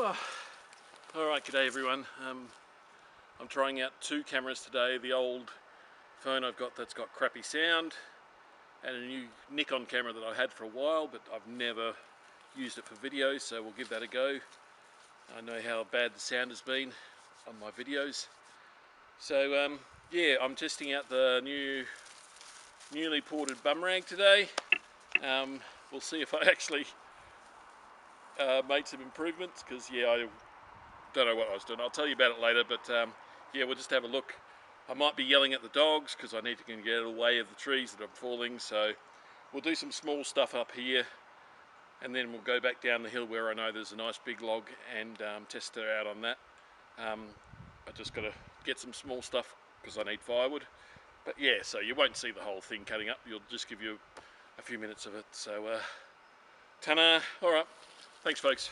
Alright, g'day everyone. I'm trying out two cameras today. The old phone I've got that's got crappy sound, and a new Nikon camera that I had for a while, but I've never used it for videos, so we'll give that a go. I know how bad the sound has been on my videos. So yeah, I'm testing out the newly ported Bumrag today. We'll see if I actually made some improvements, because yeah, I don't know what I was doing. I'll tell you about it later, but yeah, we'll just have a look. I might be yelling at the dogs because I need to get away of the trees that are falling, so we'll do some small stuff up here, and then we'll go back down the hill where I know there's a nice big log and test her out on that. I just got to get some small stuff because I need firewood. But yeah, so you won't see the whole thing cutting up. You'll just give you a few minutes of it. So ta-na. All right, thanks folks.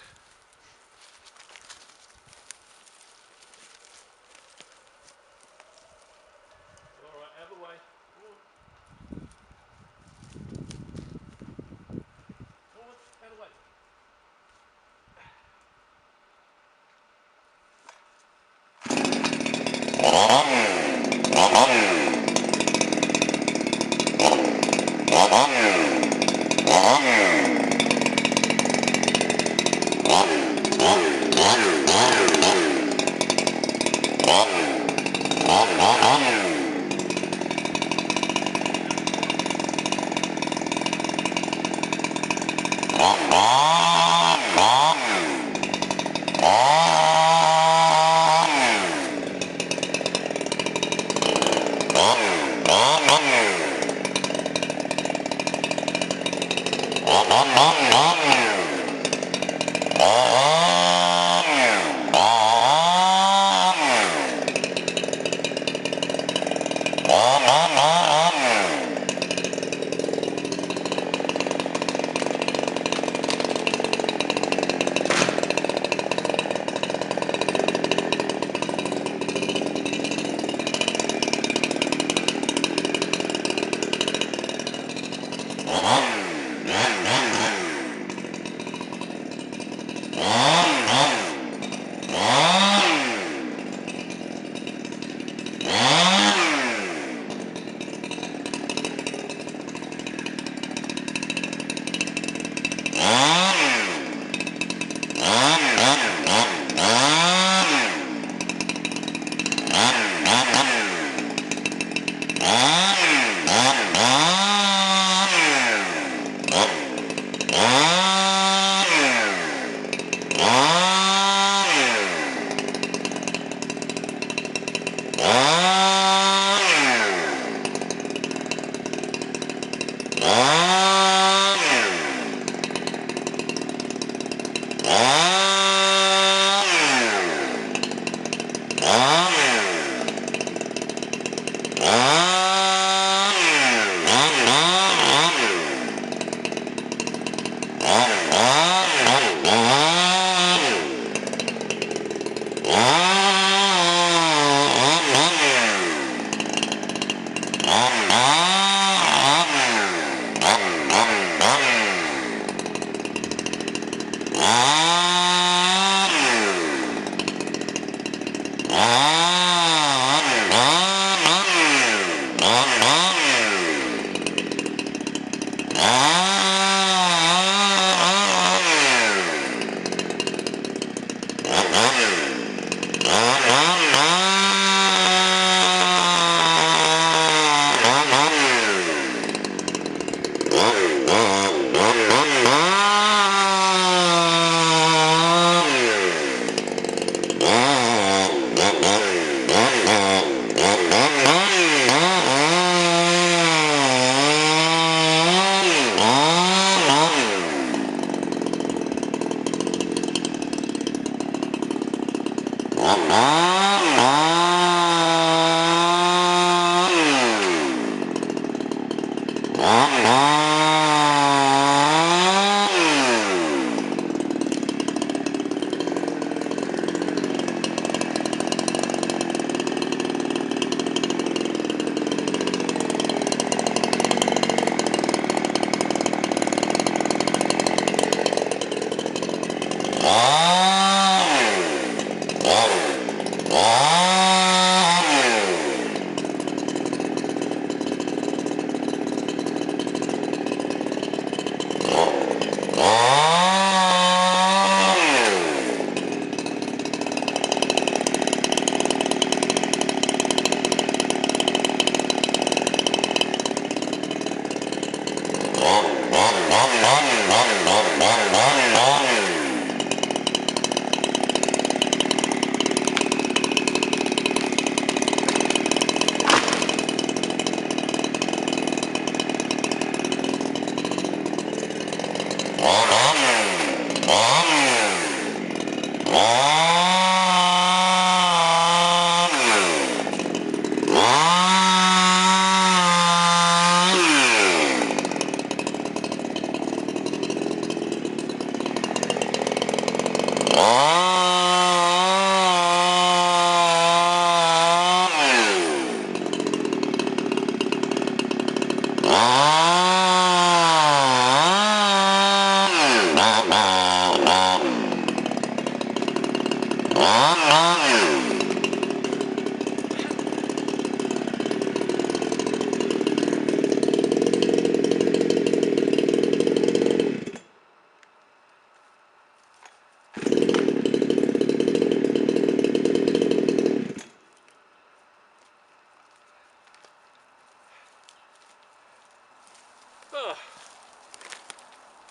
Oh.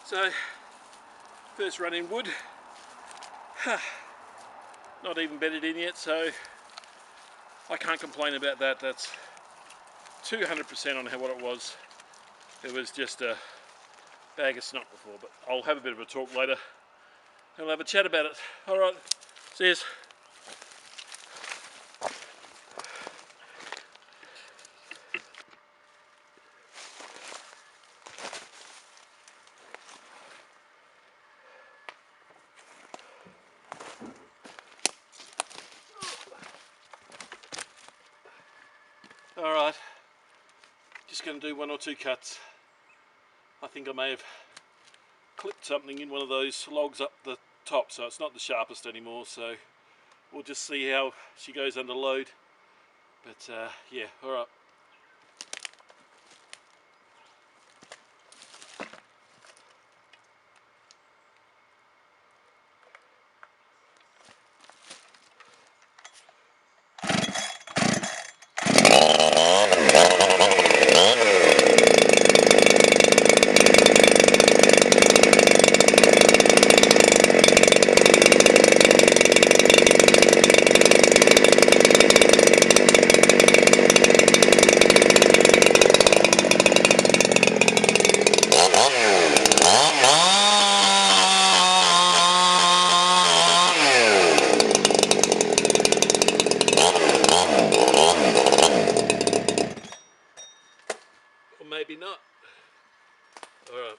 So, first run in wood, not even bedded in yet, so I can't complain about that. That's 200% on what it was. It was just a bag of snot before, but I'll have a bit of a talk later and we'll have a chat about it. Alright, see yous. Alright, just going to do 1 or 2 cuts. I think I may have clipped something in one of those logs up the top, so it's not the sharpest anymore, so we'll just see how she goes under load. But yeah, alright. Maybe not. Alright.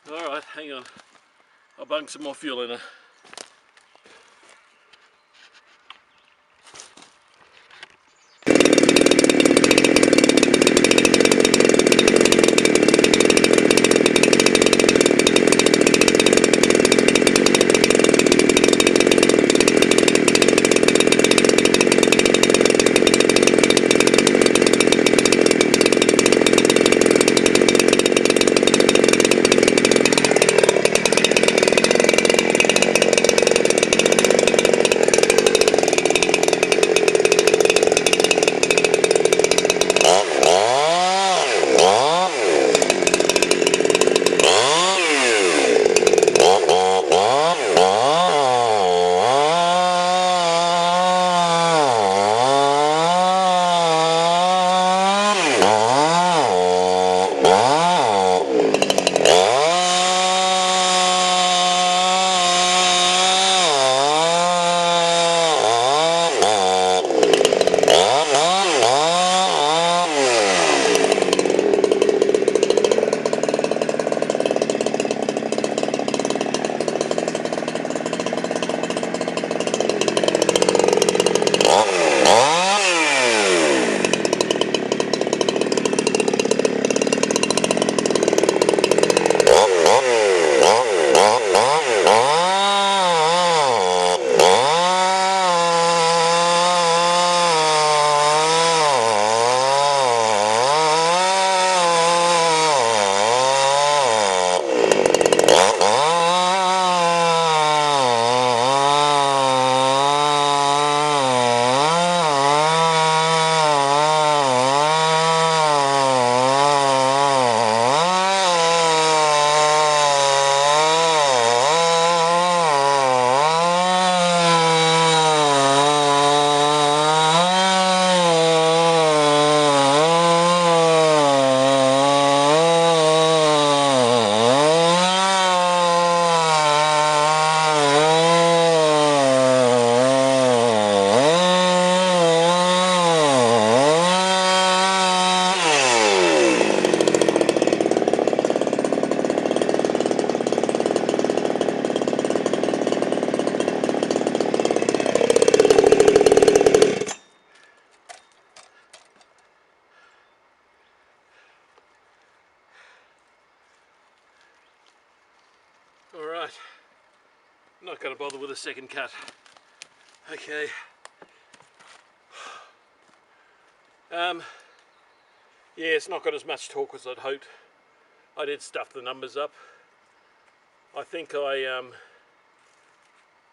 Alright, hang on. I'll bung some more fuel in her. the second cut. Okay. Yeah, it's not got as much torque as I'd hoped. I did stuff the numbers up. I think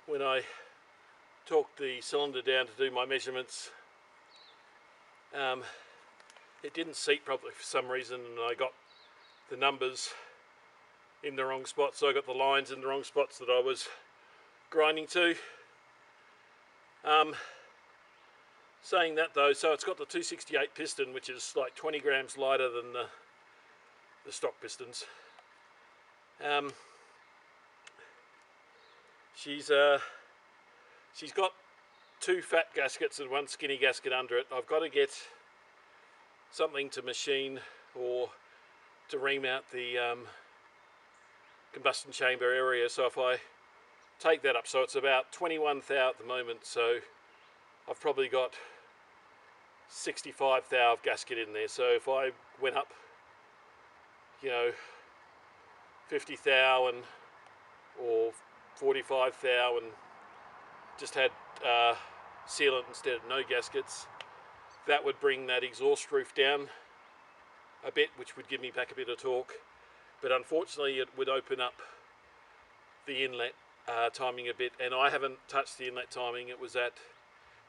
when I torqued the cylinder down to do my measurements, it didn't seat properly for some reason, and I got the numbers in the wrong spots, so I got the lines in the wrong spots that I was grinding to. Saying that though, so it's got the 268 piston, which is like 20 grams lighter than the stock pistons. She's got two fat gaskets and one skinny gasket under it. I've got to get something to machine or to remount the combustion chamber area, so if I take that up, so it's about 21 thou at the moment, so I've probably got 65 thou of gasket in there. So if I went up, you know, 50 thou and or 45 thou and just had sealant instead of no gaskets, that would bring that exhaust roof down a bit, which would give me back a bit of torque. But unfortunately it would open up the inlet timing a bit, and I haven't touched the inlet timing. It was at,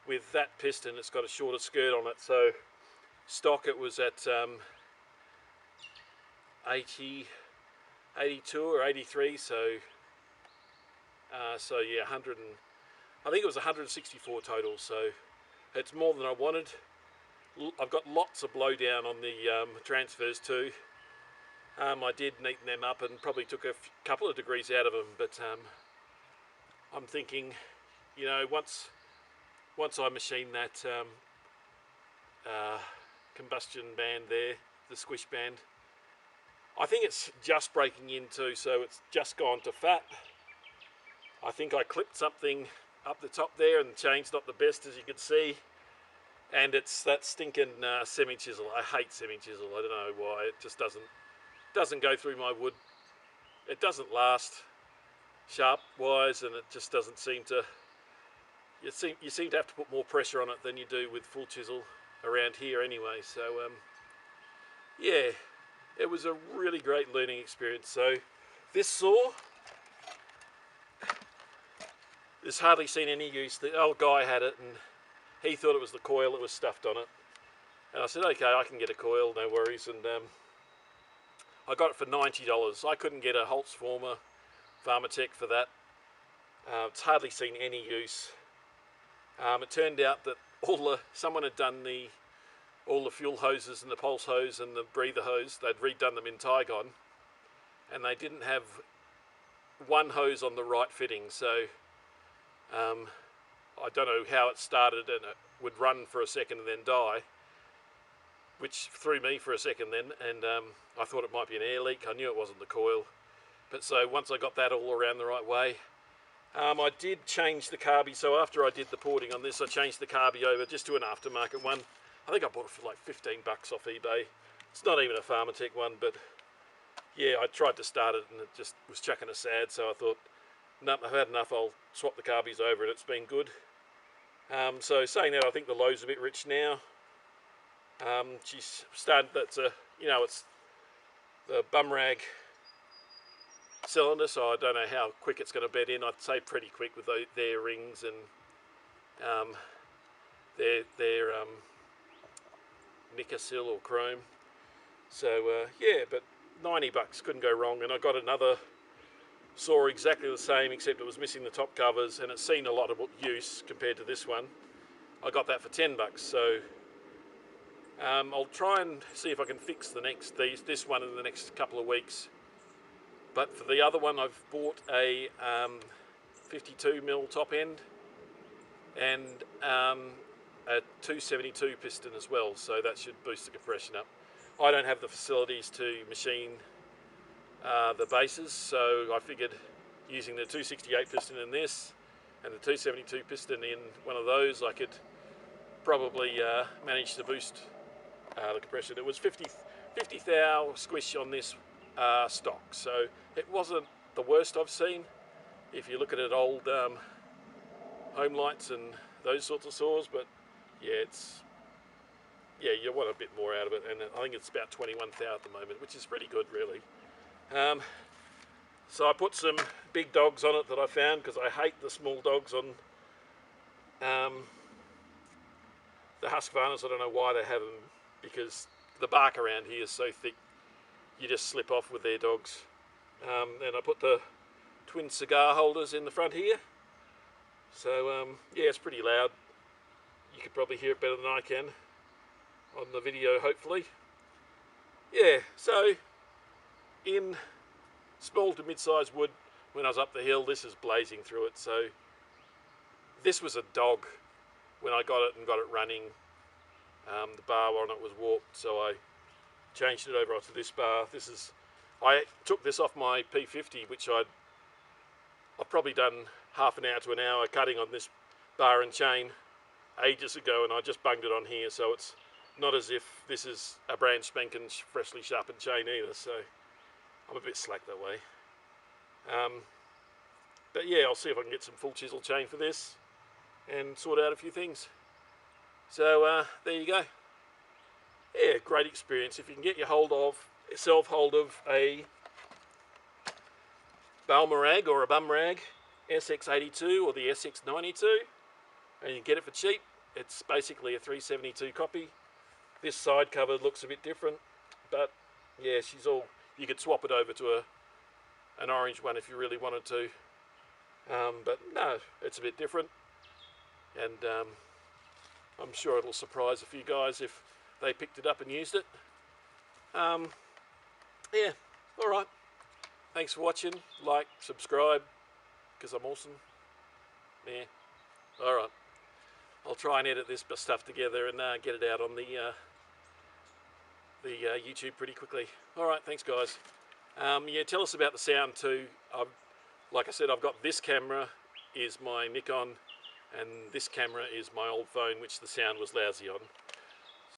with that piston, it's got a shorter skirt on it, so stock it was at 82 or 83, so yeah, I think it was 164 total, so it's more than I wanted. I've got lots of blowdown on the transfers too. I did neaten them up and probably took a couple of degrees out of them, but I'm thinking, you know, once I machine that combustion band there, the squish band, I think it's just breaking in too, so it's just gone to fat. I think I clipped something up the top there and the chain's not the best, as you can see, and it's that stinking semi-chisel. I hate semi-chisel. I don't know why. It just doesn't go through my wood. It doesn't last sharp wise, and it just doesn't seem to, you seem to have to put more pressure on it than you do with full chisel around here anyway. So yeah, it was a really great learning experience. So this saw, there's hardly seen any use. The old guy had it and he thought it was the coil that was stuffed on it, and I said, okay, I can get a coil, no worries. And I got it for $90. I couldn't get a Holtzformer Farmertech for that. It's hardly seen any use. It turned out that someone had done all the fuel hoses and the pulse hose and the breather hose. They'd redone them in Tygon, and they didn't have one hose on the right fitting. So I don't know how it started, and it would run for a second and then die, which threw me for a second then, and I thought it might be an air leak. I knew it wasn't the coil. But so once I got that all around the right way, I did change the carby. So after I did the porting on this, I changed the carby over just to an aftermarket one. I think I bought it for like 15 bucks off eBay. It's not even a Farmertech one, but yeah, I tried to start it and it just was chucking a sad, so I thought, no, I've had enough, I'll swap the carbies over, and it's been good. So saying that, I think the low's a bit rich now. She's started, that's you know, it's the Bumrag cylinder, so I don't know how quick it's going to bed in. I'd say pretty quick with their rings and their Nickel or chrome. So yeah, but 90 bucks, couldn't go wrong. And I got another saw exactly the same, except it was missing the top covers, and it's seen a lot of use compared to this one. I got that for 10 bucks. So I'll try and see if I can fix this one in the next couple of weeks. But for the other one, I've bought a 52mm top end and a 272 piston as well, so that should boost the compression up. I don't have the facilities to machine the bases, so I figured using the 268 piston in this and the 272 piston in one of those, I could probably manage to boost the compression. It was 50 thou squish on this stock, so it wasn't the worst I've seen. If you look at it old home lights and those sorts of saws, but yeah, you want a bit more out of it, and I think it's about 21 thou at the moment, which is pretty good, really. So I put some big dogs on it that I found, because I hate the small dogs on the Husqvarnas. I don't know why they have them, because the bark around here is so thick, you just slip off with their dogs. And I put the twin cigar holders in the front here. So yeah, it's pretty loud. You could probably hear it better than I can on the video, hopefully. Yeah, so in small to mid-sized wood, when I was up the hill, this is blazing through it. So this was a dog when I got it and got it running. The bar on it was warped, so I changed it over onto this bar. I took this off my P50, which I've probably done half an hour to an hour cutting on this bar and chain ages ago, and I just bunged it on here, so it's not as if this is a brand spanking freshly sharpened chain either, so I'm a bit slack that way. But yeah, I'll see if I can get some full chisel chain for this and sort out a few things. So there you go. Yeah, great experience. If you can get yourself hold of a BaumerAg or a Bumrag SX82 or the SX92, and you get it for cheap. It's basically a 372 copy. This side cover looks a bit different, but yeah, you could swap it over to an orange one if you really wanted to, but no, it's a bit different, and I'm sure it'll surprise a few guys if they picked it up and used it. Yeah, alright, thanks for watching. Like, subscribe, because I'm awesome. Yeah, alright, I'll try and edit this stuff together and get it out on the YouTube pretty quickly. Alright, thanks guys. Yeah, tell us about the sound too. Like I said, I've got this camera is my Nikon, and this camera is my old phone, which the sound was lousy on.